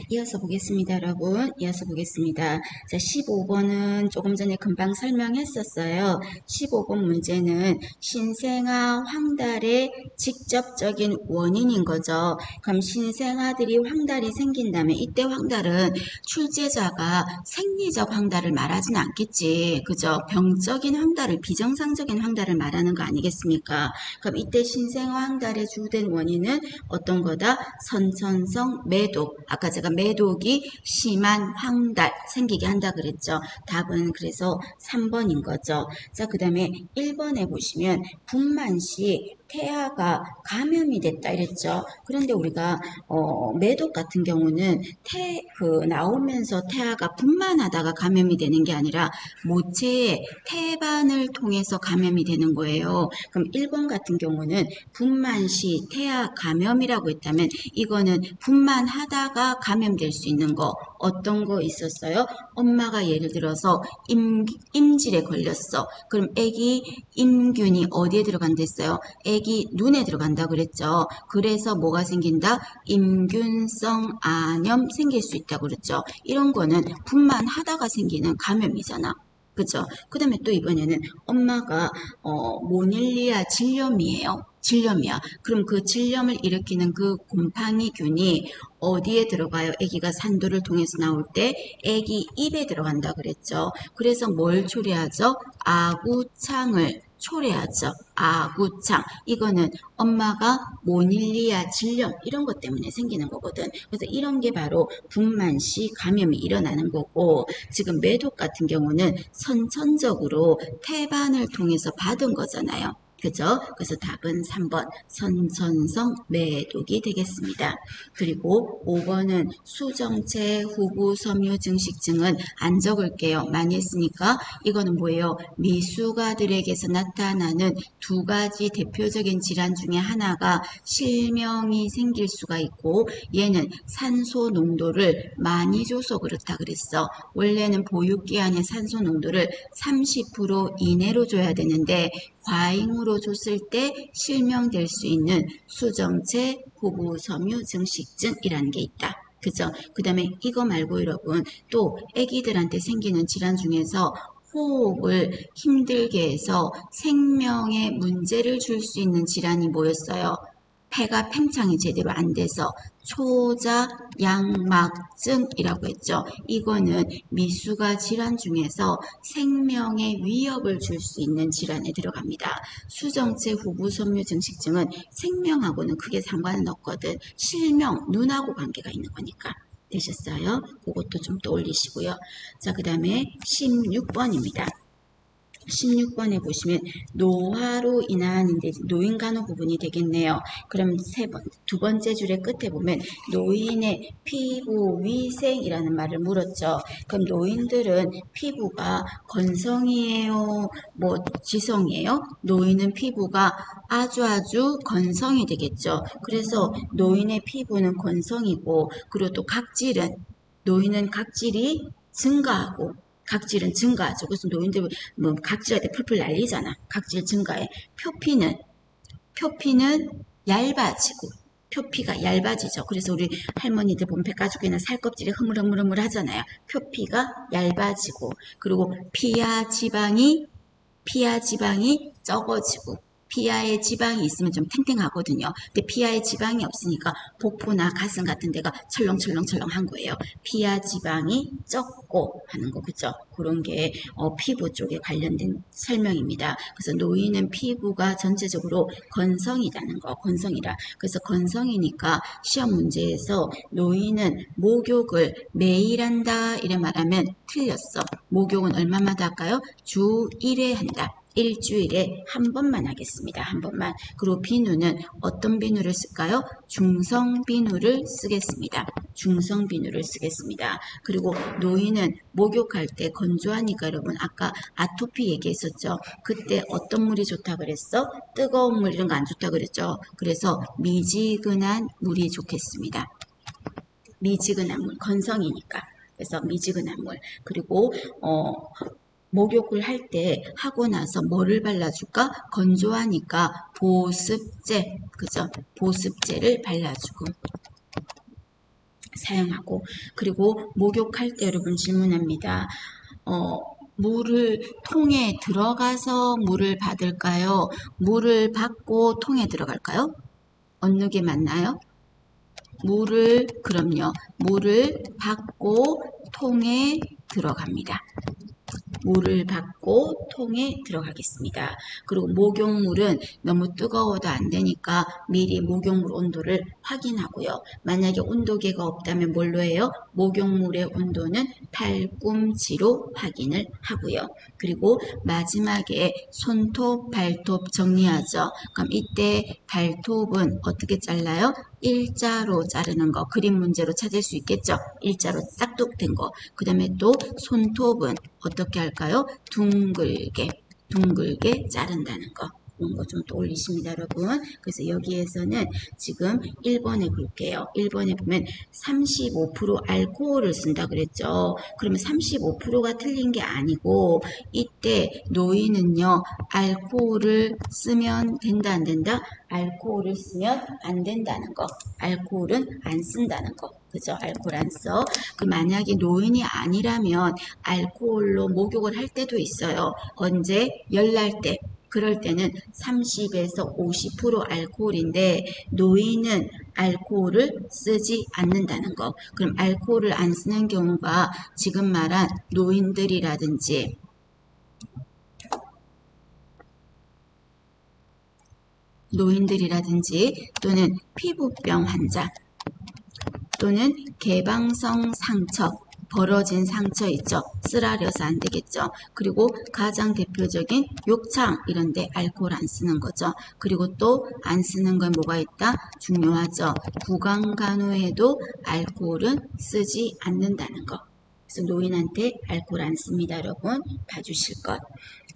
이어서 보겠습니다, 여러분. 이어서 보겠습니다. 자, 15번은 조금 전에 금방 설명했었어요. 15번 문제는 신생아 황달의 직접적인 원인인 거죠. 그럼 신생아들이 황달이 생긴다면 이때 황달은 출제자가 생리적 황달을 말하지는 않겠지. 그죠? 병적인 황달을, 비정상적인 황달을 말하는 거 아니겠습니까? 그럼 이때 신생아 황달의 주된 원인은 어떤 거다? 선천성 매독. 아까 제가 매독이 심한 황달 생기게 한다 그랬죠. 답은 그래서 3번인 거죠. 자, 그 다음에 1번에 보시면 분만시 태아가 감염이 됐다 이랬죠. 그런데 우리가 매독 같은 경우는 나오면서 태아가 분만하다가 감염이 되는 게 아니라 모체의 태반을 통해서 감염이 되는 거예요. 그럼 1번 같은 경우는 분만시 태아 감염이라고 했다면 이거는 분만하다가 감염될 수 있는 거 어떤 거 있었어요? 엄마가 예를 들어서 임질에 걸렸어. 그럼 애기 임균이 어디에 들어간댔어요? 애기 눈에 들어간다 그랬죠. 그래서 뭐가 생긴다? 임균성 암염 생길 수 있다고 그랬죠. 이런 거는 분만하다가 생기는 감염이잖아. 그죠? 그 다음에 또 이번에는 엄마가 모닐리아 질염이야. 그럼 그 질염을 일으키는 그 곰팡이균이 어디에 들어가요? 아기가 산도를 통해서 나올 때 아기 입에 들어간다 그랬죠. 그래서 뭘 초래하죠? 아구창을 초래하죠. 아구창. 이거는 엄마가 모닐리아 질염 이런 것 때문에 생기는 거거든. 그래서 이런 게 바로 분만시 감염이 일어나는 거고, 지금 매독 같은 경우는 선천적으로 태반을 통해서 받은 거잖아요. 그죠? 그래서 답은 3번 선천성 매독이 되겠습니다. 그리고 5번은 수정체 후부 섬유 증식증은 안 적을게요. 많이 했으니까 이거는 뭐예요? 미숙아들에게서 나타나는 두 가지 대표적인 질환 중에 하나가 실명이 생길 수가 있고, 얘는 산소 농도를 많이 줘서 그렇다 그랬어. 원래는 보육기한의 산소 농도를 30% 이내로 줘야 되는데 과잉으로 줬을 때 실명될 수 있는 수정체 후부 섬유 증식증이라는 게 있다. 그죠? 그 다음에 이거 말고 여러분 또 아기들한테 생기는 질환 중에서 호흡을 힘들게 해서 생명에 문제를 줄 수 있는 질환이 뭐였어요? 폐가 팽창이 제대로 안 돼서 초자양막증이라고 했죠. 이거는 미숙아 질환 중에서 생명에 위협을 줄 수 있는 질환에 들어갑니다. 수정체 후부 섬유 증식증은 생명하고는 크게 상관은 없거든. 실명, 눈하고 관계가 있는 거니까. 되셨어요? 그것도 좀 떠올리시고요. 자, 그 다음에 16번입니다. 16번에 보시면 노화로 인한인데 노인 간호 부분이 되겠네요. 그럼 두 번째 줄의 끝에 보면 노인의 피부 위생이라는 말을 물었죠. 그럼 노인들은 피부가 건성이에요? 뭐 지성이에요? 노인은 피부가 아주 건성이 되겠죠. 그래서 노인의 피부는 건성이고, 그리고 또 노인은 각질이 증가하고 각질은 증가하죠. 그래서 노인들 뭐 각질할 때 풀풀 난리잖아. 각질 증가해. 표피는 얇아지고, 표피가 얇아지죠. 그래서 우리 할머니들 보면 백가죽이나 살껍질이 흐물흐물 하잖아요. 표피가 얇아지고, 그리고 피하 지방이 적어지고, 피하에 지방이 있으면 좀 탱탱하거든요. 근데 피하에 지방이 없으니까 복부나 가슴 같은 데가 철렁철렁한 거예요. 피하 지방이 적고 하는 거, 그죠? 그런 게 피부 쪽에 관련된 설명입니다. 그래서 노인은 피부가 전체적으로 건성이라는 거, 건성이라. 그래서 건성이니까 시험 문제에서 노인은 목욕을 매일 한다 이래 말하면 틀렸어. 목욕은 얼마마다 할까요? 주 1회 한다. 일주일에 한 번만 하겠습니다. 한 번만. 그리고 비누는 어떤 비누를 쓸까요? 중성 비누를 쓰겠습니다. 중성 비누를 쓰겠습니다. 그리고 노인은 목욕할 때 건조하니까 여러분 아까 아토피 얘기했었죠. 그때 어떤 물이 좋다 그랬어? 뜨거운 물 이런 거 안 좋다 그랬죠. 그래서 미지근한 물이 좋겠습니다. 미지근한 물, 건성이니까. 그래서 미지근한 물. 그리고 목욕을 할 때 하고 나서 뭐를 발라줄까? 건조하니까 보습제, 그죠? 보습제를 발라주고. 사용하고, 그리고 목욕할 때 여러분 질문합니다. 물을 통에 들어가서 물을 받을까요? 물을 받고 통에 들어갈까요? 어느 게 맞나요? 그럼요. 물을 받고 통에 들어갑니다. 물을 받고 통에 들어가겠습니다. 그리고 목욕물은 너무 뜨거워도 안 되니까 미리 목욕물 온도를 확인하고요. 만약에 온도계가 없다면 뭘로 해요? 목욕물의 온도는 팔꿈치로 확인을 하고요. 그리고 마지막에 손톱, 발톱 정리하죠. 그럼 이때 발톱은 어떻게 잘라요? 일자로 자르는 거, 그림 문제로 찾을 수 있겠죠? 일자로 싹둑된 거. 그 다음에 또 손톱은 어떻게 할까요? 둥글게 자른다는 거. 이런 거 좀 떠올리십니다, 여러분. 그래서 여기에서는 지금 1번에 볼게요. 1번에 보면 35% 알코올을 쓴다 그랬죠. 그러면 35%가 틀린 게 아니고 이때 노인은요, 알코올을 쓰면 된다, 안 된다? 알코올을 쓰면 안 된다는 거. 알코올은 안 쓴다는 거. 그죠? 알코올 안 써. 그 만약에 노인이 아니라면 알코올로 목욕을 할 때도 있어요. 언제? 열날 때. 그럴 때는 30에서 50% 알코올인데 노인은 알코올을 쓰지 않는다는 거. 그럼 알코올을 안 쓰는 경우가 지금 말한 노인들이라든지 또는 피부병 환자 또는 개방성 상처, 벌어진 상처 있죠. 쓰라려서 안 되겠죠. 그리고 가장 대표적인 욕창 이런 데 알코올 안 쓰는 거죠. 그리고 또 안 쓰는 건 뭐가 있다? 중요하죠. 구강간호에도 알코올은 쓰지 않는다는 거. 그래서 노인한테 알코올 안 씁니다, 여러분. 봐주실 것.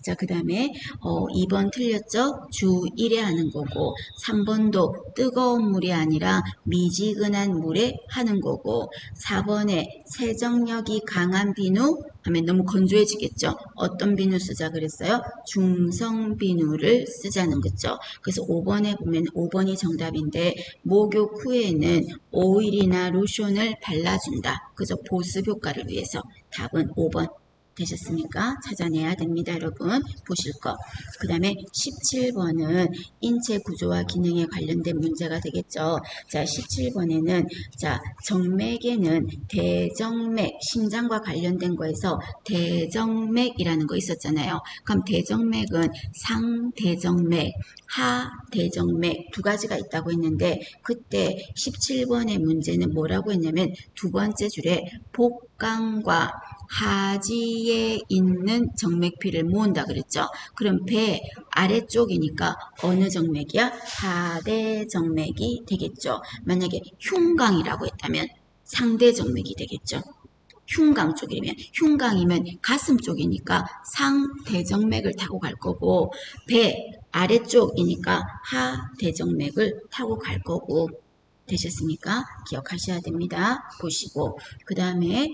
자, 그 다음에 2번 틀렸죠? 주 1회 하는 거고 3번도 뜨거운 물이 아니라 미지근한 물에 하는 거고 4번에 세정력이 강한 비누 하면 너무 건조해지겠죠? 어떤 비누 쓰자 그랬어요? 중성 비누를 쓰자는 거죠. 그래서 5번에 보면 5번이 정답인데 목욕 후에는 오일이나 로션을 발라준다. 그죠? 보습 효과를 위해서. 답은 5번. 되셨습니까? 찾아내야 됩니다, 여러분. 보실 거. 그 다음에 17번은 인체 구조와 기능에 관련된 문제가 되겠죠. 자, 17번에는 자, 정맥에는 대정맥, 심장과 관련된 거에서 대정맥이라는 거 있었잖아요. 그럼 대정맥은 상대정맥, 하대정맥 두 가지가 있다고 했는데 그때 17번의 문제는 뭐라고 했냐면 두 번째 줄에 복강과 하지에 있는 정맥피를 모은다 그랬죠. 그럼 배 아래쪽이니까 어느 정맥이야? 하대 정맥이 되겠죠. 만약에 흉강이라고 했다면 상대 정맥이 되겠죠. 흉강 흉강이면 가슴 쪽이니까 상대정맥을 타고 갈 거고 배 아래쪽이니까 하대정맥을 타고 갈 거고 되셨습니까? 기억하셔야 됩니다. 보시고 그 다음에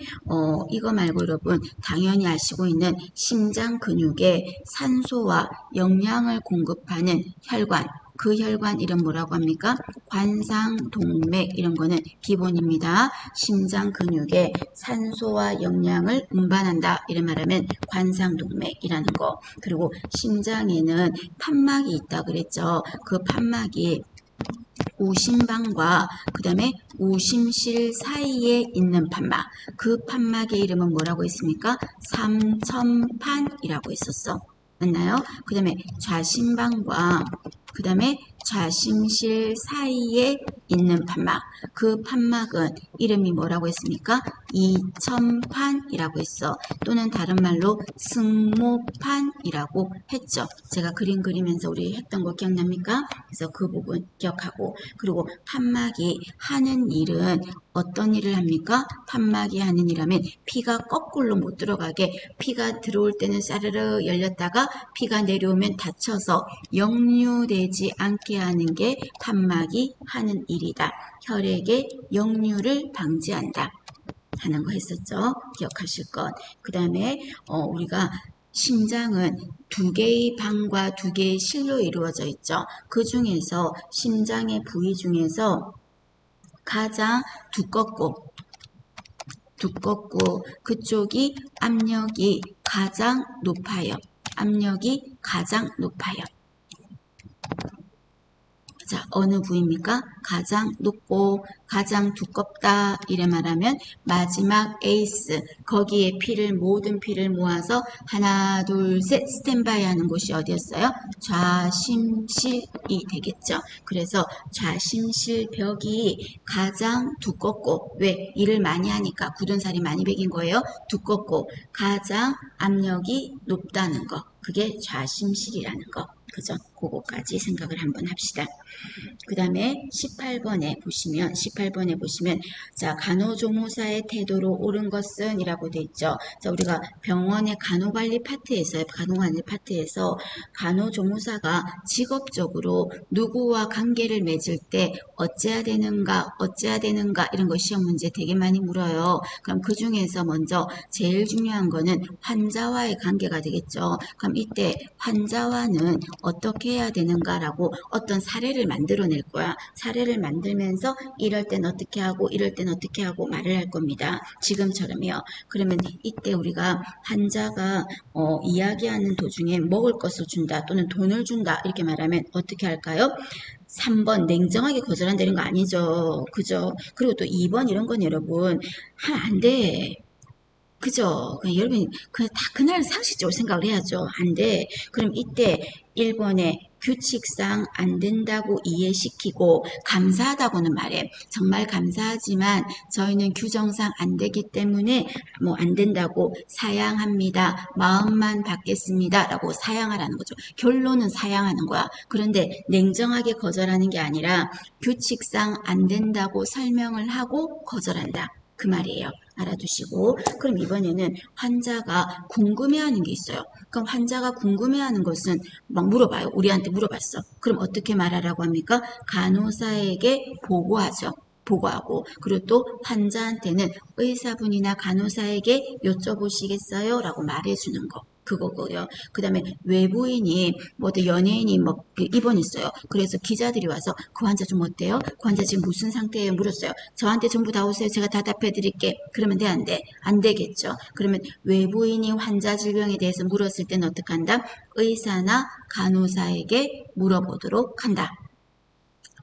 이거 말고 여러분 당연히 아시고 있는 심장 근육에 산소와 영양을 공급하는 혈관 그 혈관 이름 뭐라고 합니까? 관상동맥 이런 거는 기본입니다. 심장 근육에 산소와 영양을 운반한다 이런 말하면 관상동맥이라는 거 그리고 심장에는 판막이 있다 그랬죠. 그 판막이 우심방과 그 다음에 우심실 사이에 있는 판막 그 판막의 이름은 뭐라고 했습니까? 삼천판이라고 했었어. 맞나요? 그 다음에 좌심방과 그 다음에 좌심실 사이에 있는 판막 그 판막은 이름이 뭐라고 했습니까? 이천판이라고 했어. 또는 다른 말로 승모판이라고 했죠. 제가 그림 그리면서 우리 했던 거 기억납니까? 그래서 그 부분 기억하고 그리고 판막이 하는 일은 어떤 일을 합니까? 판막이 하는 일하면 피가 거꾸로 못 들어가게 피가 들어올 때는 사르르 열렸다가 피가 내려오면 닫혀서 역류되지 않게 하는 게 판막이 하는 일이다. 혈액의 역류를 방지한다. 하는 거 했었죠. 기억하실 것. 그 다음에 우리가 심장은 두 개의 방과 두 개의 실로 이루어져 있죠. 그 중에서 심장의 부위 중에서 가장 두껍고 두껍고 그쪽이 압력이 가장 높아요. 압력이 가장 높아요. 자, 어느 부위입니까? 가장 높고 가장 두껍다 이래 말하면 마지막 에이스 거기에 모든 피를 모아서 하나 둘 셋 스탠바이 하는 곳이 어디였어요? 좌심실이 되겠죠. 그래서 좌심실 벽이 가장 두껍고 왜? 일을 많이 하니까 굳은 살이 많이 배긴 거예요. 두껍고 가장 압력이 높다는 거. 그게 좌심실이라는 거. 그죠? 그거까지 생각을 한번 합시다. 그 다음에 18번에 보시면 자, 간호조무사의 태도로 옳은 것은 이라고 돼 있죠. 자, 우리가 병원의 간호관리 파트에서 간호조무사가 직업적으로 누구와 관계를 맺을 때 어째야 되는가 이런 거 시험 문제 되게 많이 물어요. 그럼 그 중에서 먼저 제일 중요한 거는 환자와의 관계가 되겠죠. 그럼 이때 환자와는 어떻게 해야 되는가라고 어떤 사례를 만들어낼 거야. 사례를 만들면서 이럴 땐 어떻게 하고 이럴 땐 어떻게 하고 말을 할 겁니다. 지금처럼요. 그러면 이때 우리가 환자가 이야기하는 도중에 먹을 것을 준다 또는 돈을 준다 이렇게 말하면 어떻게 할까요? 3번 냉정하게 거절한다는 거 아니죠. 그죠? 그리고 또 2번 이런 건 여러분 하면 안 돼. 그죠? 그냥 여러분이 그냥 다 그날 상식적으로 생각을 해야죠. 안 돼. 그럼 이때 1번에 규칙상 안 된다고 이해시키고 감사하다고는 말해. 정말 감사하지만 저희는 규정상 안 되기 때문에 뭐 안 된다고 사양합니다. 마음만 받겠습니다. 라고 사양하라는 거죠. 결론은 사양하는 거야. 그런데 냉정하게 거절하는 게 아니라 규칙상 안 된다고 설명을 하고 거절한다. 그 말이에요. 알아두시고 그럼 이번에는 환자가 궁금해하는 게 있어요. 그럼 환자가 궁금해하는 것은 막 물어봐요. 우리한테 물어봤어. 그럼 어떻게 말하라고 합니까? 간호사에게 보고하죠. 보고하고 그리고 또 환자한테는 의사분이나 간호사에게 여쭤보시겠어요? 라고 말해주는 거. 그거고요. 그 다음에 외부인이 뭐 어떤 연예인이 뭐 입원했어요. 그래서 기자들이 와서 그 환자 좀 어때요? 그 환자 지금 무슨 상태예요? 물었어요. 저한테 전부 다 오세요. 제가 다 답해 드릴게. 그러면 돼? 안 돼? 안 되겠죠. 그러면 외부인이 환자 질병에 대해서 물었을 때는 어떻게 한다? 의사나 간호사에게 물어보도록 한다.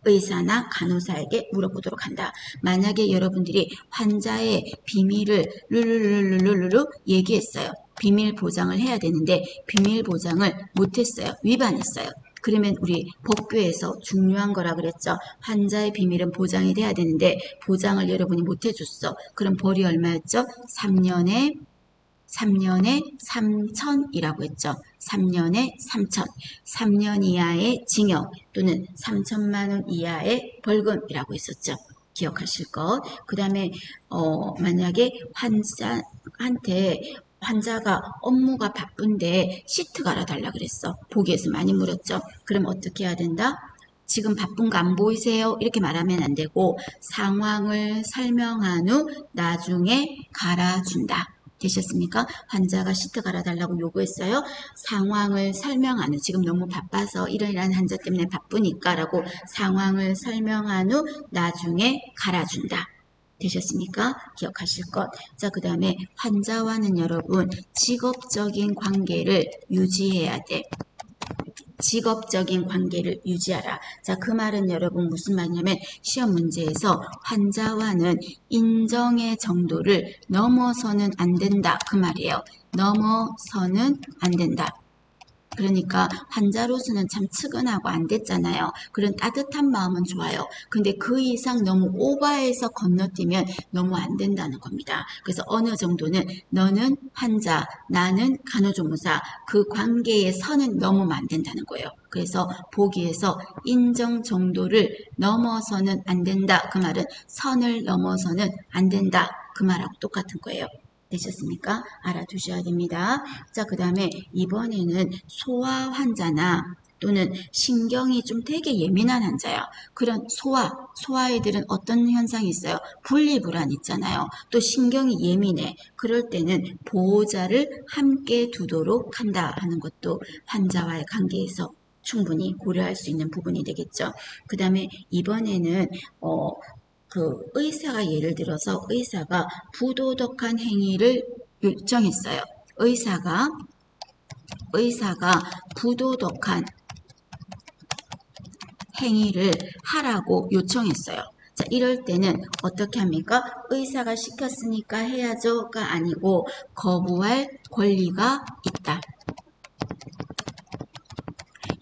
의사나 간호사에게 물어보도록 한다. 만약에 여러분들이 환자의 비밀을 룰루룰루룰루 얘기했어요. 비밀 보장을 해야 되는데 비밀 보장을 못했어요. 위반했어요. 그러면 우리 법규에서 중요한 거라 그랬죠. 환자의 비밀은 보장이 돼야 되는데 보장을 여러분이 못해줬어. 그럼 벌이 얼마였죠? 3년에 3천이라고 했죠. 3년에 3천. 3년 이하의 징역 또는 3천만 원 이하의 벌금이라고 했었죠. 기억하실 것. 그 다음에 만약에 환자가 업무가 바쁜데 시트 갈아달라 그랬어. 보기에서 많이 물었죠. 그럼 어떻게 해야 된다? 지금 바쁜 거 안 보이세요? 이렇게 말하면 안 되고 상황을 설명한 후 나중에 갈아준다. 되셨습니까? 환자가 시트 갈아달라고 요구했어요. 상황을 설명한 후 지금 너무 바빠서 이런 환자 때문에 바쁘니까 라고 상황을 설명한 후 나중에 갈아준다. 되셨습니까? 기억하실 것. 자, 그 다음에 환자와는 여러분 직업적인 관계를 유지해야 돼. 직업적인 관계를 유지하라. 자, 그 말은 여러분 무슨 말이냐면 시험 문제에서 환자와는 인정의 정도를 넘어서는 안 된다. 그 말이에요. 넘어서는 안 된다. 그러니까 환자로서는 참 측은하고 안 됐잖아요. 그런 따뜻한 마음은 좋아요. 근데 그 이상 너무 오버해서 건너뛰면 너무 안 된다는 겁니다. 그래서 어느 정도는 너는 환자, 나는 간호조무사 그 관계의 선은 넘으면 안 된다는 거예요. 그래서 보기에서 인정 정도를 넘어서는 안 된다. 그 말은 선을 넘어서는 안 된다. 그 말하고 똑같은 거예요. 되셨습니까? 알아두셔야 됩니다. 자, 그 다음에 이번에는 소아 환자나 또는 신경이 좀 되게 예민한 환자야. 그런 소아애들은 어떤 현상이 있어요? 분리불안 있잖아요. 또 신경이 예민해. 그럴 때는 보호자를 함께 두도록 한다 하는 것도 환자와의 관계에서 충분히 고려할 수 있는 부분이 되겠죠. 그 다음에 이번에는 그 의사가 예를 들어서 의사가 부도덕한 행위를 요청했어요. 의사가 부도덕한 행위를 하라고 요청했어요. 자, 이럴 때는 어떻게 합니까? 의사가 시켰으니까 해야죠가 아니고 거부할 권리가 있다.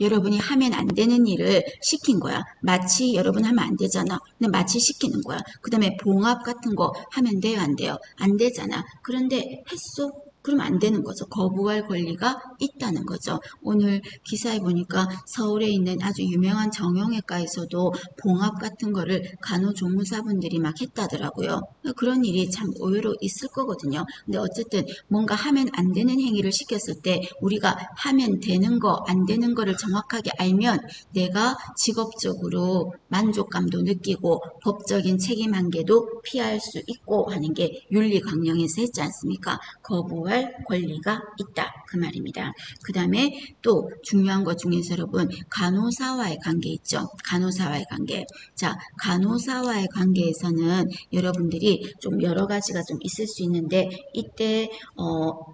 여러분이 하면 안 되는 일을 시킨 거야. 마취 여러분 하면 안 되잖아. 근데 마취 시키는 거야. 그 다음에 봉합 같은 거 하면 돼요? 안 돼요? 안 되잖아. 그런데 했어? 그러면 안 되는 거죠. 거부할 권리가 있다는 거죠. 오늘 기사에 보니까 서울에 있는 아주 유명한 정형외과에서도 봉합 같은 거를 간호조무사분들이 막 했다더라고요. 그런 일이 참 의외로 있을 거거든요. 근데 어쨌든 뭔가 하면 안 되는 행위를 시켰을 때 우리가 하면 되는 거, 안 되는 거를 정확하게 알면 내가 직업적으로 만족감도 느끼고 법적인 책임 한계도 피할 수 있고 하는 게 윤리강령에서 했지 않습니까? 거부할 권리가 있다. 그 말입니다. 그 다음에 또 중요한 것 중에서 여러분 간호사와의 관계 있죠. 간호사와의 관계. 자, 간호사와의 관계에서는 여러분들이 좀 여러 가지가 좀 있을 수 있는데 이때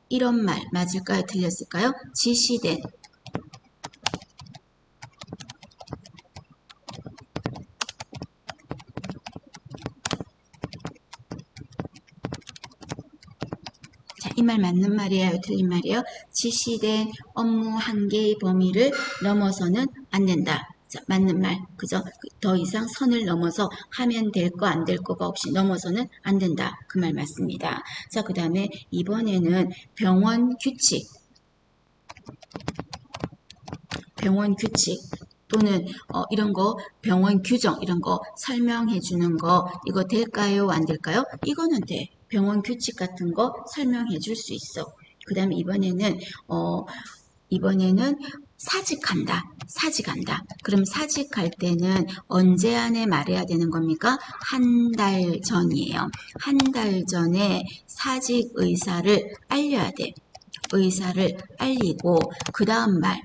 이런 말 맞을까요? 틀렸을까요? 지시된 자, 이 말 맞는 말이에요? 틀린 말이에요? 지시된 업무 한계의 범위를 넘어서는 안 된다. 자, 맞는 말. 그죠? 더 이상 선을 넘어서 하면 될 거, 안 될 거가 없이 넘어서는 안 된다. 그 말 맞습니다. 자, 그 다음에 이번에는 병원 규칙 또는 이런 거 병원 규정 이런 거 설명해 주는 거 이거 될까요? 안 될까요? 이거는 돼. 병원 규칙 같은 거 설명해 줄 수 있어. 그 다음에 이번에는 사직한다. 그럼 사직할 때는 언제 안에 말해야 되는 겁니까? 한 달 전이에요. 한 달 전에 사직 의사를 알려야 돼. 의사를 알리고 그 다음 말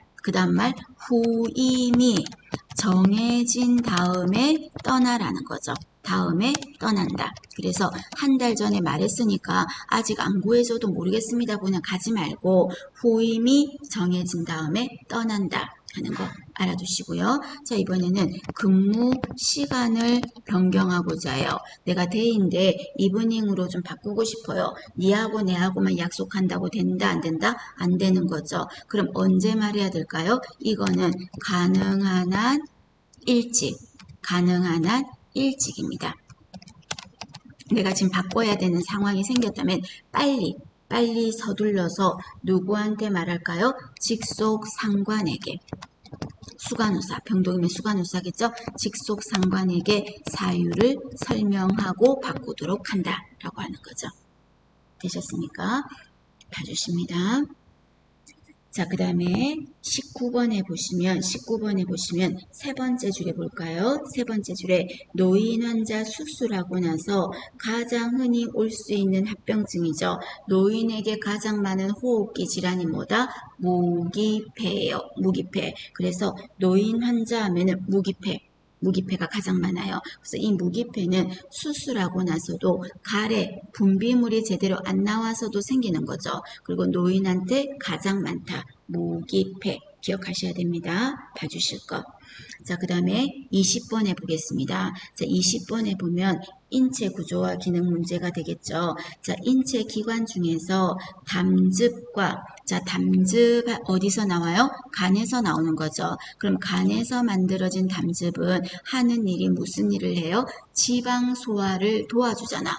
후임이 정해진 다음에 떠나라는 거죠. 다음에 떠난다. 그래서 한 달 전에 말했으니까 아직 안 구해줘도 모르겠습니다. 그냥 가지 말고 후임이 정해진 다음에 떠난다 하는 거 알아두시고요. 자, 이번에는 근무 시간을 변경하고자 해요. 내가 대인데 이브닝으로 좀 바꾸고 싶어요. 니하고 내하고만 약속한다고 된다 안 된다? 안 되는 거죠. 그럼 언제 말해야 될까요? 이거는 가능한 한 일찍입니다. 내가 지금 바꿔야 되는 상황이 생겼다면 빨리 서둘러서 누구한테 말할까요? 직속 상관에게. 수간호사, 병동이면 수간호사겠죠? 직속 상관에게 사유를 설명하고 바꾸도록 한다라고 하는 거죠. 되셨습니까? 봐주십니다. 자, 그 다음에 19번에 보시면 세 번째 줄에 볼까요? 세 번째 줄에 노인 환자 수술하고 나서 가장 흔히 올 수 있는 합병증이죠. 노인에게 가장 많은 호흡기 질환이 뭐다? 무기폐예요. 무기폐. 그래서 노인 환자 하면은 무기폐가 가장 많아요. 그래서 이 무기폐는 수술하고 나서도 가래, 분비물이 제대로 안 나와서도 생기는 거죠. 그리고 노인한테 가장 많다. 무기폐 기억하셔야 됩니다. 봐주실 것. 자, 그 다음에 20번에 보겠습니다. 자, 20번에 보면 인체 구조와 기능 문제가 되겠죠. 자, 인체 기관 중에서 담즙과 담즙 어디서 나와요? 간에서 나오는 거죠. 그럼 간에서 만들어진 담즙은 하는 일이 무슨 일을 해요? 지방 소화를 도와주잖아.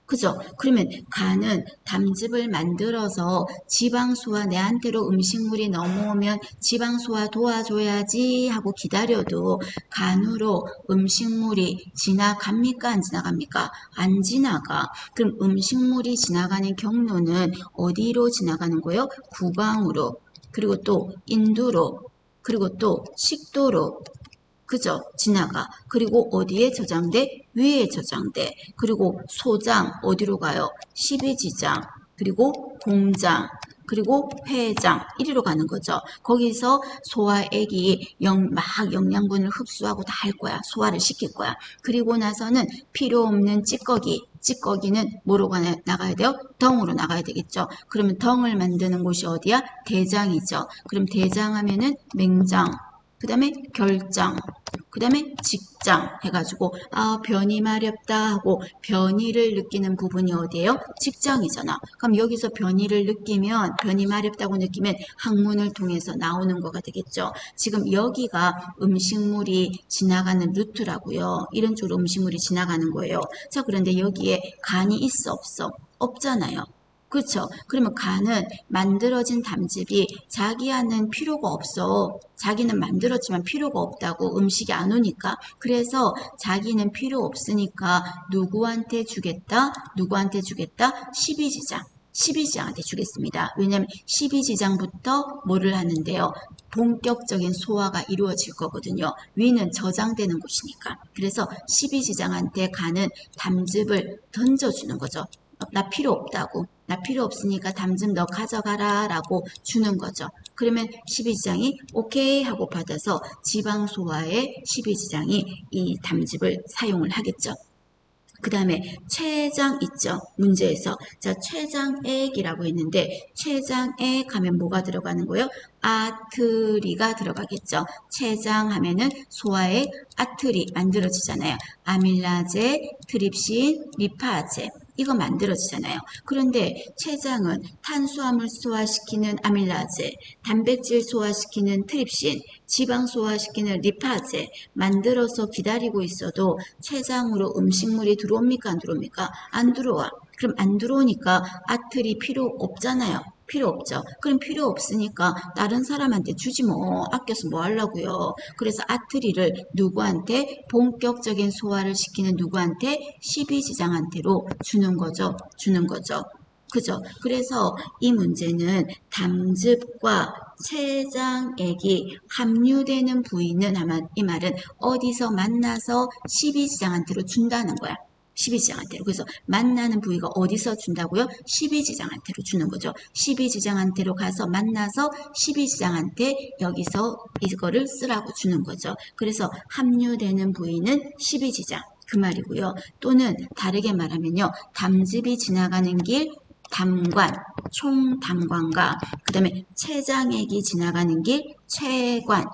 그죠? 그러면 간은 담즙을 만들어서 지방소화 내한테로 음식물이 넘어오면 지방소화 도와줘야지 하고 기다려도 간으로 음식물이 지나갑니까? 안 지나갑니까? 안 지나가. 그럼 음식물이 지나가는 경로는 어디로 지나가는 거예요? 구강으로. 그리고 또 인두로. 그리고 또 식도로. 그죠? 지나가. 그리고 어디에 저장돼? 위에 저장돼. 그리고 소장 어디로 가요? 십이지장. 그리고 공장. 그리고 회장 이리로 가는 거죠. 거기서 소화액이 막 영양분을 흡수하고 다 할 거야. 소화를 시킬 거야. 그리고 나서는 필요 없는 찌꺼기는 뭐로 나가야 돼요? 덩으로 나가야 되겠죠. 그러면 덩을 만드는 곳이 어디야? 대장이죠. 그럼 대장 하면은 맹장, 그 다음에 결장, 그 다음에 직장 해가지고 변이 마렵다 하고 변이를 느끼는 부분이 어디예요? 직장이잖아. 그럼 여기서 변이 마렵다고 느끼면 항문을 통해서 나오는 거가 되겠죠. 지금 여기가 음식물이 지나가는 루트라고요. 이런 쪽으로 음식물이 지나가는 거예요. 자, 그런데 여기에 간이 있어 없어? 없잖아요. 그렇죠. 그러면 간은 만들어진 담즙이 자기한은 필요가 없어. 자기는 만들었지만 필요가 없다고 음식이 안 오니까. 그래서 자기는 필요 없으니까 누구한테 주겠다? 12지장한테 주겠습니다. 왜냐하면 12지장부터 뭐를 하는데요? 본격적인 소화가 이루어질 거거든요. 위는 저장되는 곳이니까. 그래서 12지장한테 간은 담즙을 던져주는 거죠. 나 필요 없다고. 나 필요 없으니까 담즙 너 가져가라 라고 주는 거죠. 그러면 12지장이 오케이 하고 받아서 지방 소화에 12지장이 이 담즙을 사용을 하겠죠. 그 다음에 췌장 있죠. 문제에서. 자, 췌장액이라고 했는데 췌장액 하면 뭐가 들어가는 거예요? 아트리가 들어가겠죠. 췌장 하면은 소화액 아트리 만들어지잖아요. 아밀라제, 트립신, 리파제. 이거 만들어지잖아요. 그런데 췌장은 탄수화물 소화시키는 아밀라제, 단백질 소화시키는 트립신, 지방 소화시키는 리파제 만들어서 기다리고 있어도 췌장으로 음식물이 들어옵니까? 안 들어옵니까? 안 들어와. 그럼 안 들어오니까 아틀이 필요 없잖아요. 필요 없죠. 그럼 필요 없으니까 다른 사람한테 주지 뭐. 아껴서 뭐 하려고요. 그래서 아트리를 누구한테? 본격적인 소화를 시키는 누구한테? 12지장한테로 주는 거죠. 그죠? 그래서 이 문제는 담즙과 췌장액이 함유되는 부위는 아마 이 말은 어디서 만나서 12지장한테로 준다는 거야. 12지장한테로. 그래서 만나는 부위가 어디서 준다고요? 12지장한테로 주는 거죠. 12지장한테로 가서 만나서 12지장한테 여기서 이거를 쓰라고 주는 거죠. 그래서 함유되는 부위는 12지장. 그 말이고요. 또는 다르게 말하면요. 담즙이 지나가는 길 담관, 총담관과 그 다음에 췌장액이 지나가는 길 췌관,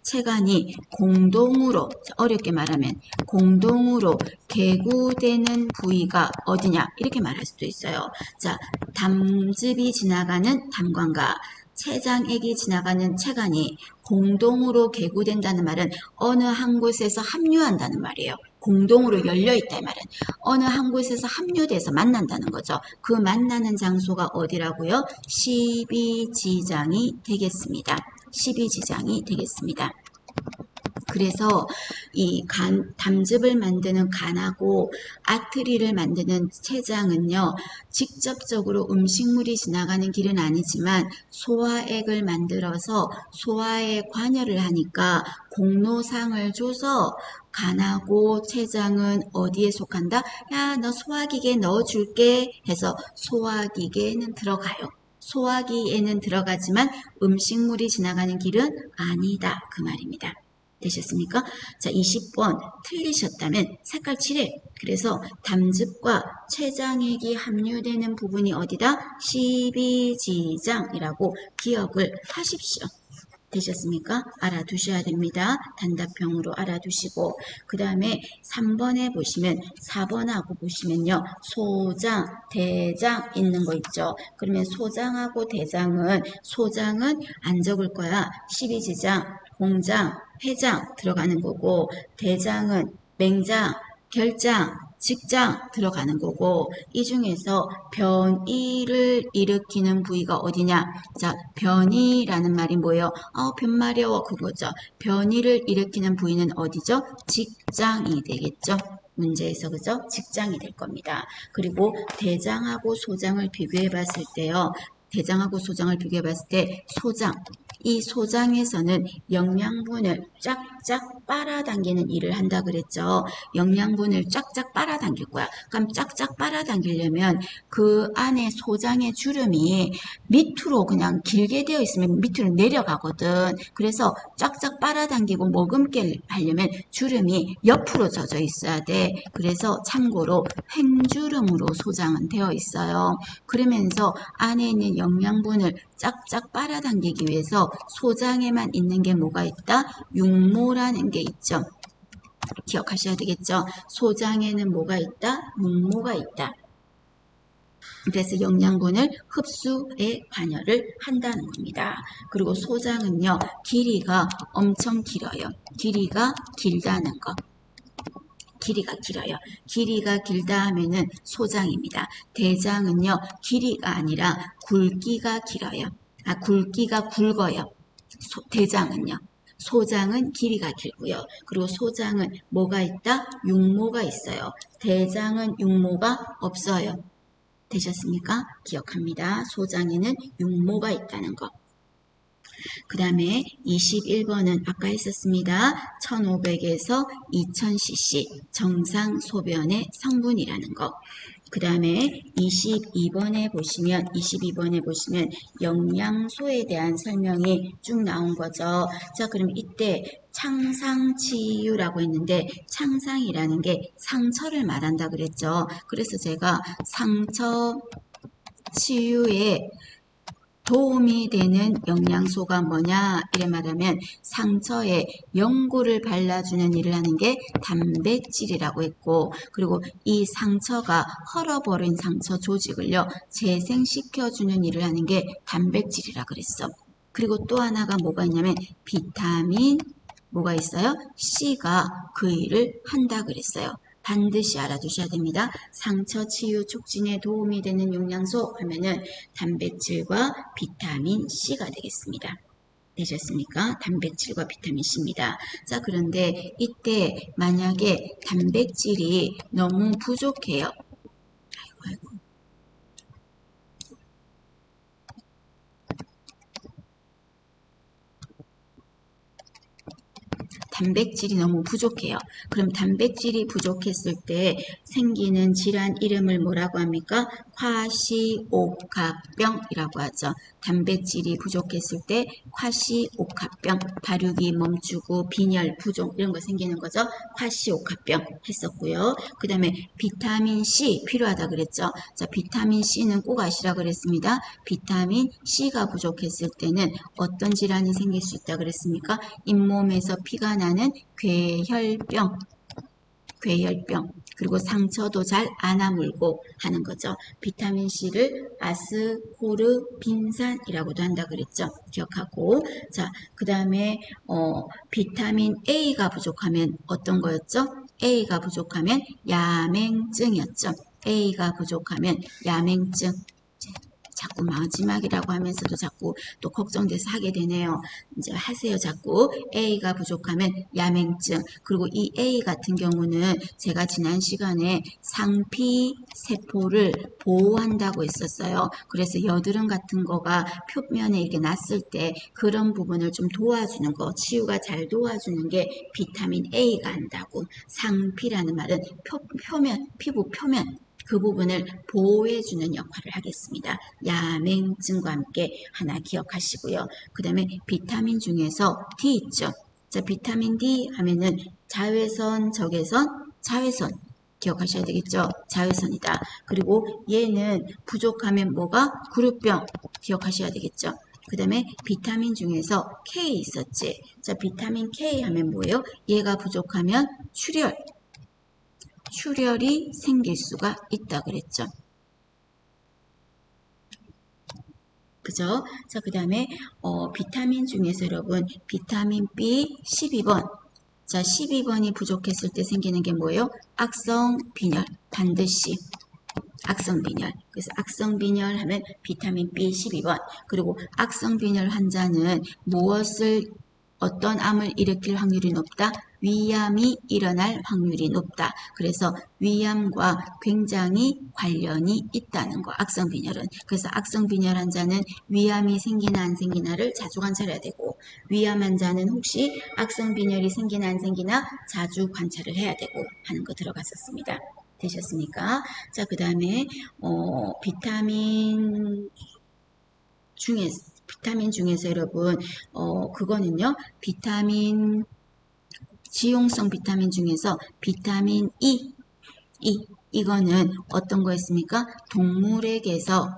체간이 공동으로 어렵게 말하면 공동으로 개구되는 부위가 어디냐 이렇게 말할 수도 있어요. 자, 담즙이 지나가는 담관과 췌장액이 지나가는 체간이 공동으로 개구된다는 말은 어느 한 곳에서 합류한다는 말이에요. 공동으로 열려있다 이 말은 어느 한 곳에서 합류돼서 만난다는 거죠. 그 만나는 장소가 어디라고요? 12지장이 되겠습니다. 12지장이 되겠습니다. 그래서 이 담즙을 만드는 간하고 아트리를 만드는 췌장은요. 직접적으로 음식물이 지나가는 길은 아니지만 소화액을 만들어서 소화에 관여를 하니까 공로상을 줘서 간하고 췌장은 어디에 속한다? 야, 너 소화기계에 넣어줄게 해서 소화기계에는 들어가요. 소화기에는 들어가지만 음식물이 지나가는 길은 아니다. 그 말입니다. 되셨습니까? 자, 20번 틀리셨다면 색깔 칠해. 그래서 담즙과 췌장액이 함유되는 부분이 어디다? 12지장이라고 기억을 하십시오. 되셨습니까? 알아두셔야 됩니다. 단답형으로 알아두시고 그 다음에 3번에 보시면 4번하고 보시면요. 소장, 대장 있는 거 있죠. 그러면 소장하고 대장은 소장은 안 적을 거야. 12지장, 공장, 회장 들어가는 거고 대장은 맹장, 결장, 직장 들어가는 거고 이 중에서 변이를 일으키는 부위가 어디냐? 자, 변이라는 말이 뭐예요? 변마려워 그거죠. 변이를 일으키는 부위는 어디죠? 직장이 되겠죠. 문제에서 그죠? 직장이 될 겁니다. 그리고 대장하고 소장을 비교해 봤을 때요. 대장하고 소장을 비교해 봤을 때 소장, 이 소장에서는 영양분을 쫙 쫙쫙 빨아당기는 일을 한다 그랬죠. 영양분을 쫙쫙 빨아당길 거야. 그럼 쫙쫙 빨아당기려면 그 안에 소장의 주름이 밑으로 그냥 길게 되어 있으면 밑으로 내려가거든. 그래서 쫙쫙 빨아당기고 머금게 하려면 주름이 옆으로 젖어 있어야 돼. 그래서 참고로 횡주름으로 소장은 되어 있어요. 그러면서 안에 있는 영양분을 쫙쫙 빨아당기기 위해서 소장에만 있는 게 뭐가 있다? 육모라는 게 있죠. 기억하셔야 되겠죠? 소장에는 뭐가 있다? 육모가 있다. 그래서 영양분을 흡수에 관여를 한다는 겁니다. 그리고 소장은요, 길이가 엄청 길어요. 길이가 길다는 거. 길이가 길어요. 길이가 길다 하면은 소장입니다. 대장은요, 길이가 아니라 굵기가 길어요. 굵기가 굵어요. 대장은요. 소장은 길이가 길고요. 그리고 소장은 뭐가 있다? 육모가 있어요. 대장은 육모가 없어요. 되셨습니까? 기억합니다. 소장에는 육모가 있다는 거. 그 다음에 21번은 아까 했었습니다. 1500에서 2000cc 정상 소변의 성분이라는 거. 그 다음에 22번에 보시면 영양소에 대한 설명이 쭉 나온 거죠. 자, 그럼 이때 창상치유라고 했는데 창상이라는 게 상처를 말한다 그랬죠. 그래서 제가 상처 치유에 도움이 되는 영양소가 뭐냐 이래 말하면 상처에 연고를 발라주는 일을 하는 게 단백질이라고 했고, 그리고 이 상처가 헐어버린 상처 조직을요 재생시켜주는 일을 하는 게 단백질이라 그랬어. 그리고 또 하나가 뭐가 있냐면 비타민 뭐가 있어요? C가 그 일을 한다 그랬어요. 반드시 알아두셔야 됩니다. 상처 치유 촉진에 도움이 되는 영양소 하면은 단백질과 비타민 C가 되겠습니다. 되셨습니까? 단백질과 비타민 C입니다. 자, 그런데 이때 만약에 단백질이 너무 부족해요. 아이고. 단백질이 너무 부족해요. 그럼 단백질이 부족했을 때 생기는 질환 이름을 뭐라고 합니까? 과시옥합병이라고 하죠. 단백질이 부족했을 때 과시옥합병, 발육이 멈추고 빈혈, 부종 이런 거 생기는 거죠. 과시옥합병 했었고요. 그 다음에 비타민 C 필요하다 그랬죠. 자, 비타민 C는 꼭 아시라 그랬습니다. 비타민 C가 부족했을 때는 어떤 질환이 생길 수 있다 그랬습니까? 잇몸에서 피가 나는 괴혈병, 그리고 상처도 잘 안 아물고 하는 거죠. 비타민 C를 아스코르빈산이라고도 한다 그랬죠. 기억하고. 자, 그 다음에 비타민 A가 부족하면 어떤 거였죠? A가 부족하면 야맹증이었죠. A가 부족하면 야맹증. 자꾸 마지막이라고 하면서도 자꾸 또 걱정돼서 하게 되네요. 이제 하세요. 자꾸 A가 부족하면 야맹증. 그리고 이 A 같은 경우는 제가 지난 시간에 상피 세포를 보호한다고 했었어요. 그래서 여드름 같은 거가 표면에 이렇게 났을 때 그런 부분을 좀 도와주는 거, 치유가 잘 도와주는 게 비타민 A가 한다고. 상피라는 말은 피부 표면 그 부분을 보호해주는 역할을 하겠습니다. 야맹증과 함께 하나 기억하시고요. 그 다음에 비타민 중에서 D 있죠. 자, 비타민 D 하면은 자외선, 적외선, 자외선 기억하셔야 되겠죠. 자외선이다. 그리고 얘는 부족하면 뭐가? 그룹병 기억하셔야 되겠죠. 그 다음에 비타민 중에서 K 있었지. 자, 비타민 K 하면 뭐예요? 얘가 부족하면 출혈이 생길 수가 있다 그랬죠. 그죠? 자, 그 다음에 비타민 중에서 여러분 비타민 B 12번. 자, 12번이 부족했을 때 생기는 게 뭐예요? 악성빈혈. 반드시 악성빈혈. 그래서 악성빈혈 하면 비타민 B 12번. 그리고 악성빈혈 환자는 무엇을 어떤 암을 일으킬 확률이 높다? 위암이 일어날 확률이 높다. 그래서 위암과 굉장히 관련이 있다는 거, 악성빈혈은. 그래서 악성빈혈 환자는 위암이 생기나 안 생기나를 자주 관찰해야 되고, 위암 환자는 혹시 악성빈혈이 생기나 안 생기나 자주 관찰을 해야 되고 하는 거 들어갔었습니다. 되셨습니까? 자, 그 다음에 비타민 중에서 여러분 그거는요, 지용성 비타민 중에서 비타민 이거는 어떤 거였습니까? 동물에게서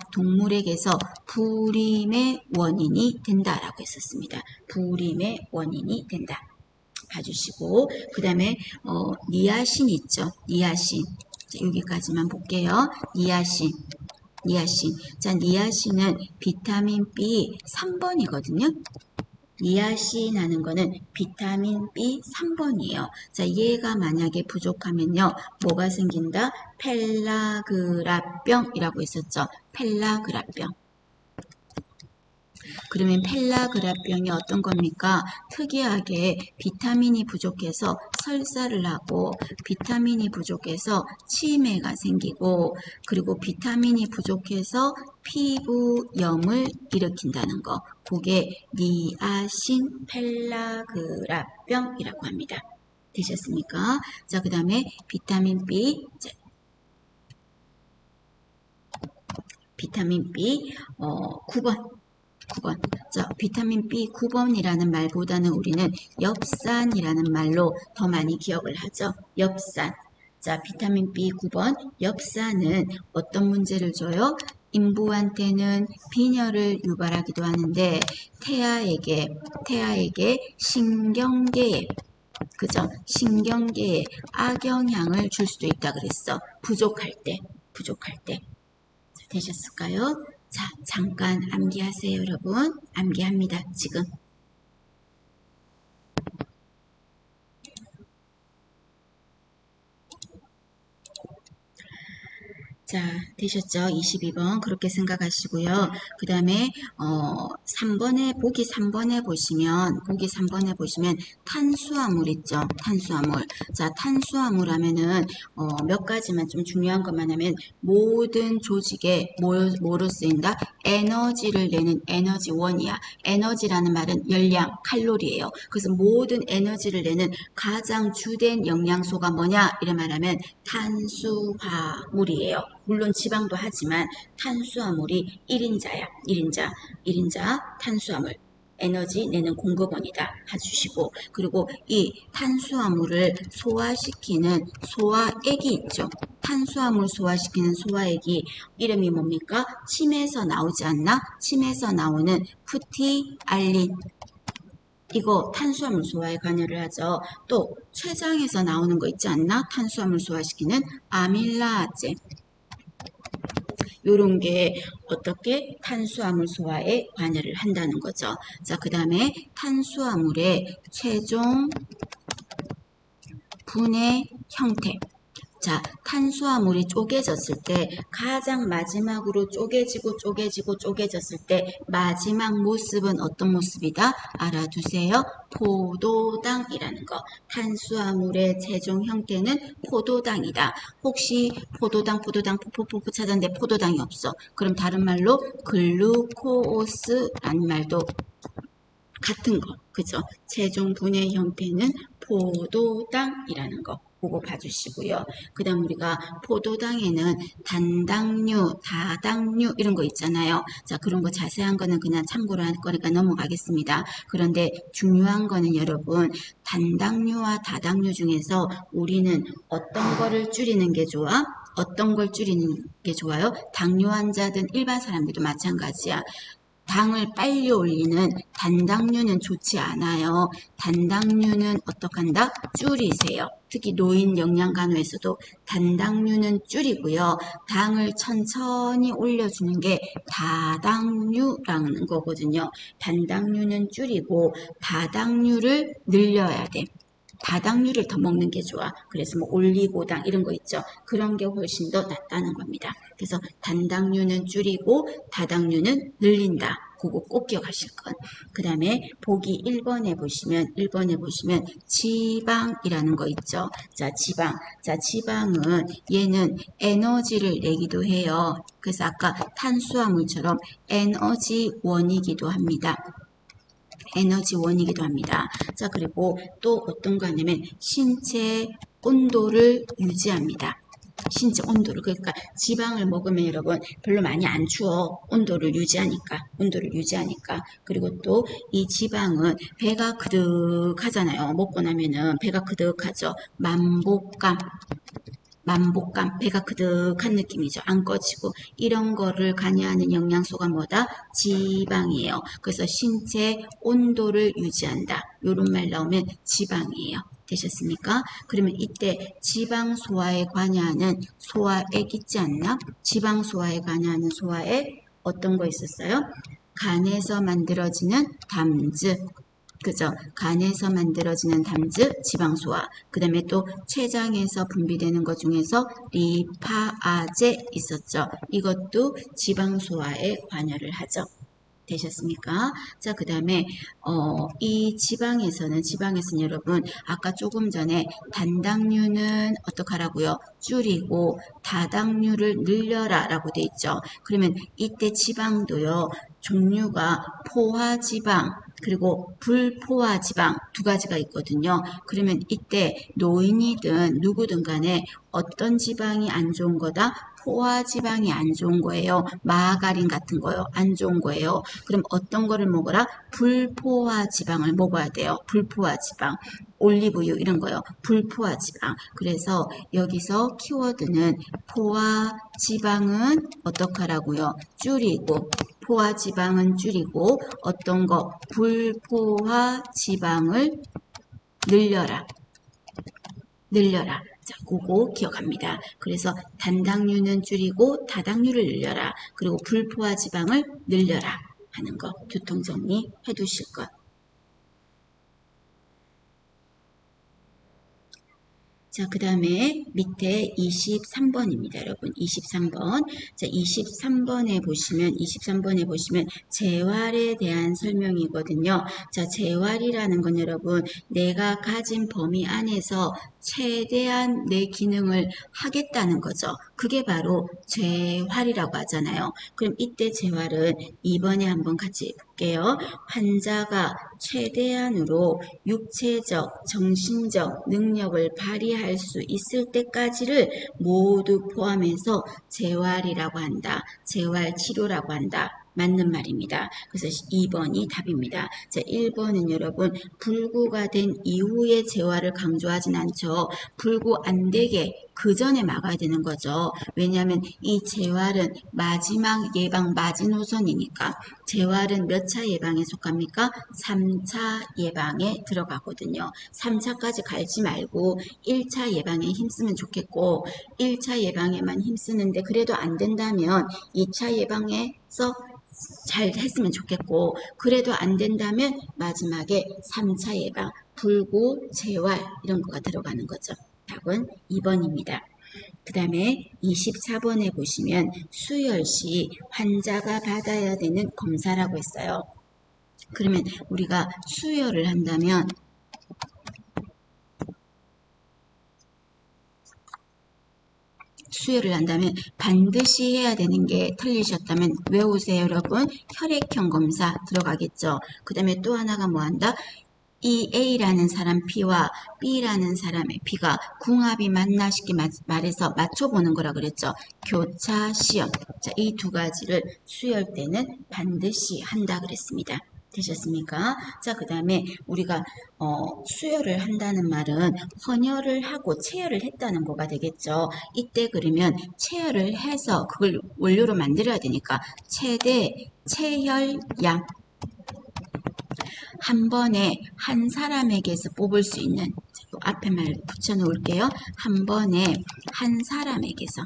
불임의 원인이 된다라고 했었습니다. 불임의 원인이 된다. 봐주시고, 그 다음에 니아신 있죠? 니아신. 자, 여기까지만 볼게요. 니아신. 자, 니아신은 비타민 B 3번이거든요. 니아신 하는 거는 비타민 B 3번이에요. 자, 얘가 만약에 부족하면요, 뭐가 생긴다? 펠라그라병이라고 했었죠. 펠라그라병. 그러면 펠라그라병이 어떤 겁니까? 특이하게 비타민이 부족해서 설사를 하고, 비타민이 부족해서 치매가 생기고, 그리고 비타민이 부족해서 피부염을 일으킨다는 거. 그게 니아신 펠라그라병이라고 합니다. 되셨습니까? 자, 그 다음에 비타민 B 9번. 자, 비타민 B 9번이라는 말보다는 우리는 엽산이라는 말로 더 많이 기억을 하죠. 엽산. 자, 비타민 B 9번 엽산은 어떤 문제를 줘요? 인부한테는 빈혈을 유발하기도 하는데 태아에게 신경계에, 그죠? 신경계에 악영향을 줄 수도 있다 그랬어. 부족할 때. 자, 되셨을까요? 자, 잠깐 암기하세요, 여러분. 암기합니다, 지금. 자, 되셨죠? 22번 그렇게 생각하시고요. 그 다음에 보기 3번에 보시면 탄수화물 있죠? 탄수화물. 자, 탄수화물 하면은 몇 가지만 좀 중요한 것만 하면 모든 조직에 뭐로 쓰인다? 에너지를 내는 에너지원이야. 에너지라는 말은 열량, 칼로리예요. 그래서 모든 에너지를 내는 가장 주된 영양소가 뭐냐? 이런 말하면 탄수화물이에요. 물론 지방도 하지만 탄수화물이 1인자야. 1인자 탄수화물. 에너지 내는 공급원이다 해주시고, 그리고 이 탄수화물을 소화시키는 소화액이 있죠. 탄수화물 소화시키는 소화액이 이름이 뭡니까? 침에서 나오지 않나? 침에서 나오는 프티알린. 이거 탄수화물 소화에 관여를 하죠. 또 췌장에서 나오는 거 있지 않나? 탄수화물 소화시키는 아밀라제. 요런 게 어떻게 탄수화물 소화에 관여를 한다는 거죠. 자, 그 다음에 탄수화물의 최종 분해 형태. 자, 탄수화물이 쪼개졌을 때 가장 마지막으로 쪼개졌을 때 마지막 모습은 어떤 모습이다? 알아두세요. 포도당이라는 거. 탄수화물의 최종 형태는 포도당이다. 혹시 포도당 포포포포 찾았는데 포도당이 없어. 그럼 다른 말로 글루코스라는 말도 같은 거, 그죠? 최종 분해 형태는 포도당이라는 거. 그거 봐주시고요. 그 다음 우리가 포도당에는 단당류, 다당류 이런 거 있잖아요. 자, 그런 거 자세한 거는 그냥 참고로 할 거니까 넘어가겠습니다. 그런데 중요한 거는 여러분, 단당류와 다당류 중에서 우리는 어떤 거를 줄이는 게 좋아? 어떤 걸 줄이는 게 좋아요? 당뇨 환자든 일반 사람들도 마찬가지야. 당을 빨리 올리는 단당류는 좋지 않아요. 단당류는 어떡한다? 줄이세요. 특히 노인 영양간호에서도 단당류는 줄이고요. 당을 천천히 올려주는 게 다당류라는 거거든요. 단당류는 줄이고 다당류를 늘려야 돼. 다당류를 더 먹는 게 좋아. 그래서 뭐 올리고당 이런 거 있죠. 그런 게 훨씬 더 낫다는 겁니다. 그래서 단당류는 줄이고 다당류는 늘린다. 그거 꼭 기억하실 것. 그 다음에 보기 1번에 보시면 지방이라는 거 있죠. 자, 지방. 자, 지방은 얘는 에너지를 내기도 해요. 그래서 아까 탄수화물처럼 에너지원이기도 합니다. 에너지원이기도 합니다. 자, 그리고 또 어떤 거 하냐면 신체 온도를 유지합니다. 신체 온도를. 그러니까 지방을 먹으면 여러분 별로 많이 안 추워. 온도를 유지하니까. 그리고 또 이 지방은 배가 그득하잖아요. 먹고 나면은 배가 그득하죠. 만복감, 배가 그득한 느낌이죠. 안 꺼지고. 이런 거를 관여하는 영양소가 뭐다? 지방이에요. 그래서 신체 온도를 유지한다. 요런 말 나오면 지방이에요. 되셨습니까? 그러면 이때 지방 소화에 관여하는 소화액 있지 않나? 지방 소화에 관여하는 소화액 어떤 거 있었어요? 간에서 만들어지는 담즙. 그죠? 간에서 만들어지는 담즙, 지방소화. 그 다음에 또 췌장에서 분비되는 것 중에서 리파아제 있었죠. 이것도 지방소화에 관여를 하죠. 되셨습니까? 자, 그 다음에 이 지방에서는 여러분 아까 조금 전에 단당류는 어떡하라고요? 줄이고 다당류를 늘려라 라고 돼 있죠. 그러면 이때 지방도요. 종류가 포화지방 그리고 불포화지방 두 가지가 있거든요. 그러면 이때 노인이든 누구든 간에 어떤 지방이 안 좋은 거다? 포화지방이 안 좋은 거예요. 마가린 같은 거요. 안 좋은 거예요. 그럼 어떤 거를 먹어라? 불포화지방을 먹어야 돼요. 불포화지방. 올리브유 이런 거요. 불포화지방. 그래서 여기서 키워드는 포화지방은 어떡하라고요? 줄이고 포화지방은 줄이고 어떤 거? 불포화지방을 늘려라. 자, 그거 기억합니다. 그래서 단당류는 줄이고 다당류를 늘려라. 그리고 불포화지방을 늘려라 하는 거 교통정리 해두실 것. 자, 그 다음에 밑에 23번입니다. 여러분, 23번. 자, 23번에 보시면 재활에 대한 설명이거든요. 자, 재활이라는 건 여러분, 내가 가진 범위 안에서 최대한 내 기능을 하겠다는 거죠. 그게 바로 재활이라고 하잖아요. 그럼 이때 재활은 2번에 한번 같이 볼게요. 환자가 최대한으로 육체적, 정신적 능력을 발휘할 수 있을 때까지를 모두 포함해서 재활이라고 한다. 재활치료라고 한다. 맞는 말입니다. 그래서 2번이 답입니다. 자, 1번은 여러분 불구가 된 이후의 재활을 강조하진 않죠. 불구 안 되게 그 전에 막아야 되는 거죠. 왜냐하면 이 재활은 마지막 예방 마지노선이니까 재활은 몇 차 예방에 속합니까? 3차 예방에 들어가거든요. 3차까지 갈지 말고 1차 예방에 힘쓰면 좋겠고 1차 예방에만 힘쓰는데 그래도 안 된다면 2차 예방에서 잘 했으면 좋겠고 그래도 안 된다면 마지막에 3차 예방, 불구, 재활 이런 거가 들어가는 거죠. 답은 2번입니다. 그 다음에 24번에 보시면 수혈 시 환자가 받아야 되는 검사라고 했어요. 그러면 우리가 수혈을 한다면 반드시 해야 되는 게 틀리셨다면 외우세요 여러분. 혈액형 검사 들어가겠죠. 그 다음에 또 하나가 뭐한다? 이 A라는 사람 B와 B라는 사람의 B가 궁합이 맞나 쉽게 말해서 맞춰보는 거라 그랬죠. 교차 시험. 자, 이 두 가지를 수혈 때는 반드시 한다 그랬습니다. 되셨습니까? 자, 그 다음에 우리가 수혈을 한다는 말은 헌혈을 하고 체혈을 했다는 거가 되겠죠. 이때 그러면 체혈을 해서 그걸 원료로 만들어야 되니까 최대 체혈량 한 번에 한 사람에게서 뽑을 수 있는 앞에 말 붙여 놓을게요. 한 번에 한 사람에게서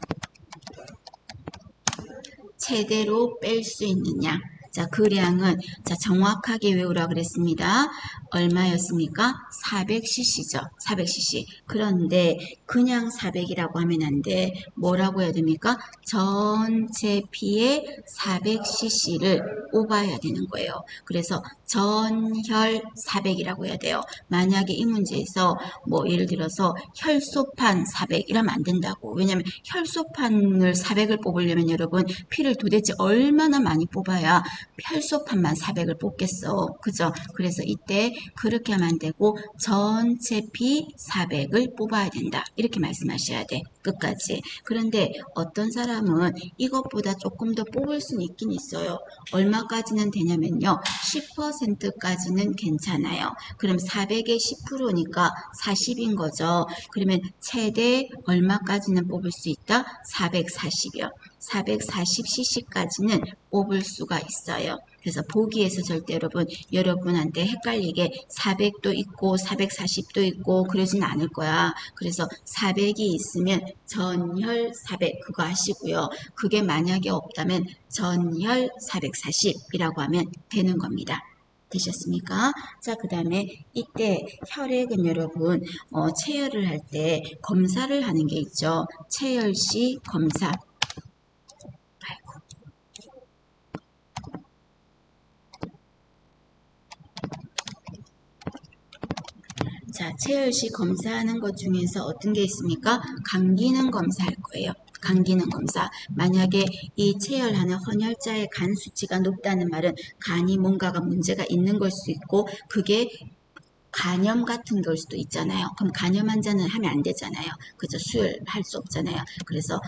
최대로 뺄 수 있는 양 자, 그 량은 자, 정확하게 외우라 그랬습니다. 얼마였습니까? 400cc죠. 400cc. 그런데 그냥 400이라고 하면 안 돼. 뭐라고 해야 됩니까? 전체 피의 400cc를 뽑아야 되는 거예요. 그래서 전혈 400이라고 해야 돼요. 만약에 이 문제에서 뭐 예를 들어서 혈소판 400 이러면 안 된다고. 왜냐면 혈소판을 400을 뽑으려면 여러분 피를 도대체 얼마나 많이 뽑아야 혈소판만 400을 뽑겠어. 그죠? 그래서 이때 그렇게 하면 안 되고 전체 피 400을 뽑아야 된다. 이렇게 말씀하셔야 돼. 끝까지. 그런데 어떤 사람은 이것보다 조금 더 뽑을 수는 있긴 있어요. 얼마까지는 되냐면요. 10%까지는 괜찮아요. 그럼 400의 10%니까 40인 거죠. 그러면 최대 얼마까지는 뽑을 수 있다? 440이요. 440cc까지는 뽑을 수가 있어요. 그래서 보기에서 절대 여러분한테 헷갈리게 400도 있고 440도 있고 그러진 않을 거야. 그래서 400이 있으면 전혈 400 그거 하시고요. 그게 만약에 없다면 전혈 440이라고 하면 되는 겁니다. 되셨습니까? 자, 그 다음에 이때 혈액은 여러분 체열을 할 때 검사를 하는 게 있죠. 체열시 검사. 자, 체열시 검사하는 것 중에서 어떤 게 있습니까? 간 기능 검사할 거예요. 간 기능 검사. 만약에 이 체열하는 헌혈자의 간 수치가 높다는 말은 간이 뭔가가 문제가 있는 걸 수 있고 그게 간염 같은 걸 수도 있잖아요. 그럼 간염 환자는 하면 안 되잖아요. 그죠? 수혈할 수 없잖아요. 그래서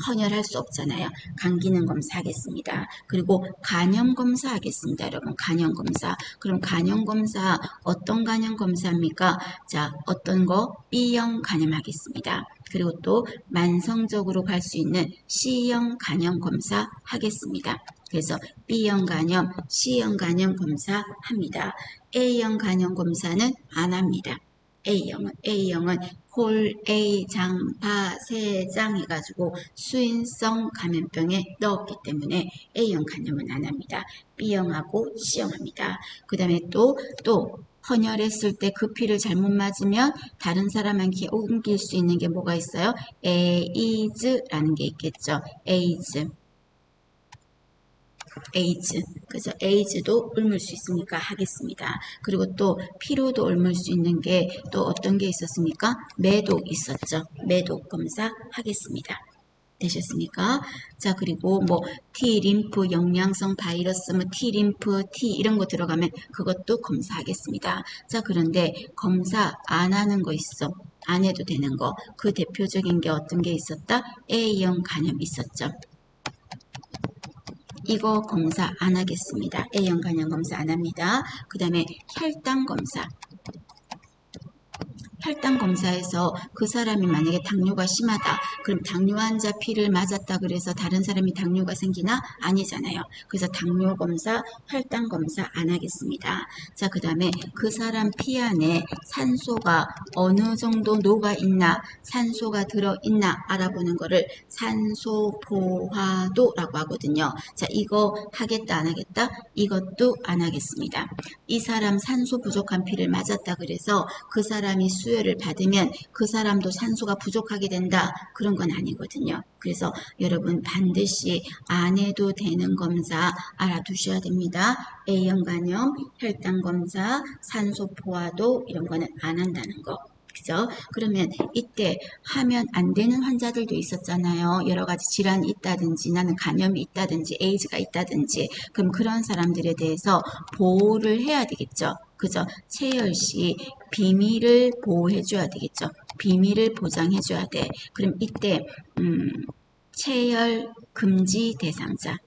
헌혈할 수 없잖아요. 간 기능 검사 하겠습니다. 그리고 간염 검사 하겠습니다. 여러분, 간염 검사. 그럼 간염 검사 어떤 간염 검사입니까? 자, 어떤 거? B형 간염 하겠습니다. 그리고 또 만성적으로 갈 수 있는 C형 간염 검사 하겠습니다. 그래서 B형 간염, C형 간염 검사 합니다. A형 간염 검사는 안 합니다. A형은 홀, A, 장, 파, 세장 해가지고 수인성 감염병에 넣었기 때문에 A형 간염은 안 합니다. B형하고 C형 합니다. 그 다음에 또 헌혈했을 때 그 피를 잘못 맞으면 다른 사람한테 옮길 수 있는 게 뭐가 있어요? 에이즈라는 게 있겠죠. 에이즈. 그래서 에이즈도 옮을 수 있으니까 하겠습니다. 그리고 또 피로도 옮을 수 있는 게 또 어떤 게 있었습니까? 매독 있었죠. 매독 검사 하겠습니다. 되셨습니까? 자, 그리고 뭐 T 림프 영양성 바이러스, 뭐 T 림프, T 이런 거 들어가면 그것도 검사하겠습니다. 자, 그런데 검사 안 하는 거 있어. 안 해도 되는 거. 그 대표적인 게 어떤 게 있었다? A형 간염 있었죠. 이거 검사 안 하겠습니다. A형 간염 검사 안 합니다. 그 다음에 혈당 검사. 혈당 검사에서 그 사람이 만약에 당뇨가 심하다. 그럼 당뇨 환자 피를 맞았다 그래서 다른 사람이 당뇨가 생기나? 아니잖아요. 그래서 당뇨 검사, 혈당 검사 안 하겠습니다. 자, 그 다음에 그 사람 피 안에 산소가 어느 정도 녹아있나, 산소가 들어있나 알아보는 거를 산소 포화도라고 하거든요. 자, 이거 하겠다 안 하겠다? 이것도 안 하겠습니다. 이 사람 산소 부족한 피를 맞았다 그래서 그 사람이 수혈을 받으면 그 사람도 산소가 부족하게 된다. 그런 건 아니거든요. 그래서 여러분 반드시 안 해도 되는 검사 알아두셔야 됩니다. A형 간염, 혈당 검사, 산소 포화도 이런 거는 안 한다는 거. 그죠? 그러면 이때 하면 안 되는 환자들도 있었잖아요. 여러 가지 질환이 있다든지 나는 감염이 있다든지 에이즈가 있다든지 그럼 그런 사람들에 대해서 보호를 해야 되겠죠. 그죠? 체열 시 비밀을 보호해 줘야 되겠죠. 비밀을 보장해 줘야 돼. 그럼 이때 체열 금지 대상자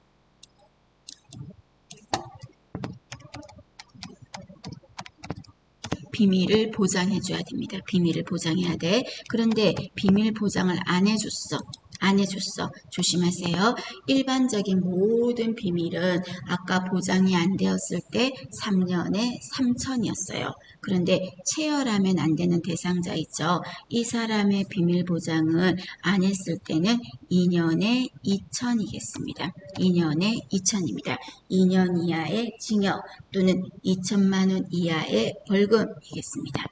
비밀을 보장해 줘야 됩니다. 비밀을 보장해야 돼. 그런데 비밀 보장을 안 해줬어. 안 해줬어. 조심하세요. 일반적인 모든 비밀은 아까 보장이 안 되었을 때 3년에 3천이었어요. 그런데 체결하면 안 되는 대상자 있죠. 이 사람의 비밀 보장을 안 했을 때는 2년에 2천이겠습니다. 2년에 2천입니다. 2년 이하의 징역 또는 2천만 원 이하의 벌금이겠습니다.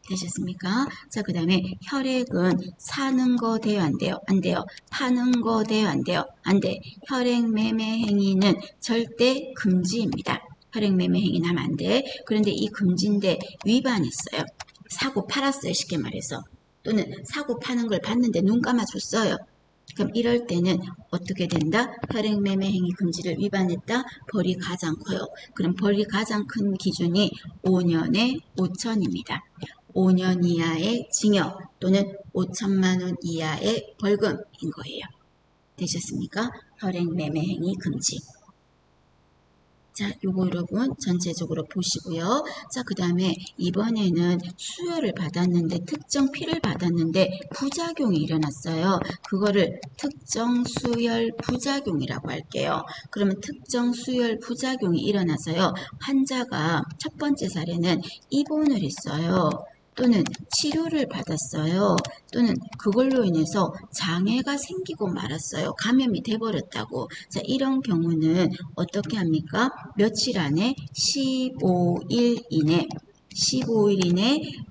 되셨습니까? 자, 그 다음에 혈액은 사는 거 돼요? 안 돼요? 안 돼요. 파는 거 돼요? 안 돼요? 안 돼. 혈액 매매 행위는 절대 금지입니다. 혈액 매매 행위는 하면 안 돼. 그런데 이 금지인데 위반했어요. 사고 팔았어요. 쉽게 말해서. 또는 사고 파는 걸 봤는데 눈 감아줬어요. 그럼 이럴 때는 어떻게 된다? 혈액 매매 행위 금지를 위반했다? 벌이 가장 커요. 그럼 벌이 가장 큰 기준이 5년에 5천입니다. 5년 이하의 징역 또는 5천만 원 이하의 벌금인 거예요. 되셨습니까? 혈액 매매 행위 금지. 자, 요거 여러분 전체적으로 보시고요. 자, 그 다음에 이번에는 수혈을 받았는데 특정 피를 받았는데 부작용이 일어났어요. 그거를 특정 수혈 부작용이라고 할게요. 그러면 특정 수혈 부작용이 일어나서요. 환자가 첫 번째 사례는 입원을 했어요. 또는 치료를 받았어요. 또는 그걸로 인해서 장애가 생기고 말았어요. 감염이 돼버렸다고. 자, 이런 경우는 어떻게 합니까? 며칠 안에 15일 이내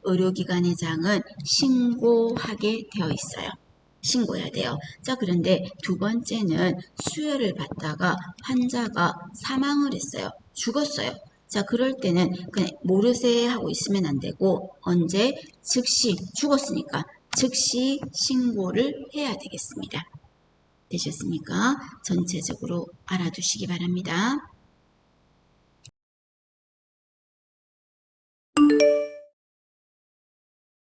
의료기관의 장은 신고하게 되어 있어요. 신고해야 돼요. 자, 그런데 두 번째는 수혈을 받다가 환자가 사망을 했어요. 죽었어요. 자, 그럴 때는 그냥 모르쇠 하고 있으면 안 되고 언제? 즉시 죽었으니까 즉시 신고를 해야 되겠습니다. 되셨습니까? 전체적으로 알아두시기 바랍니다.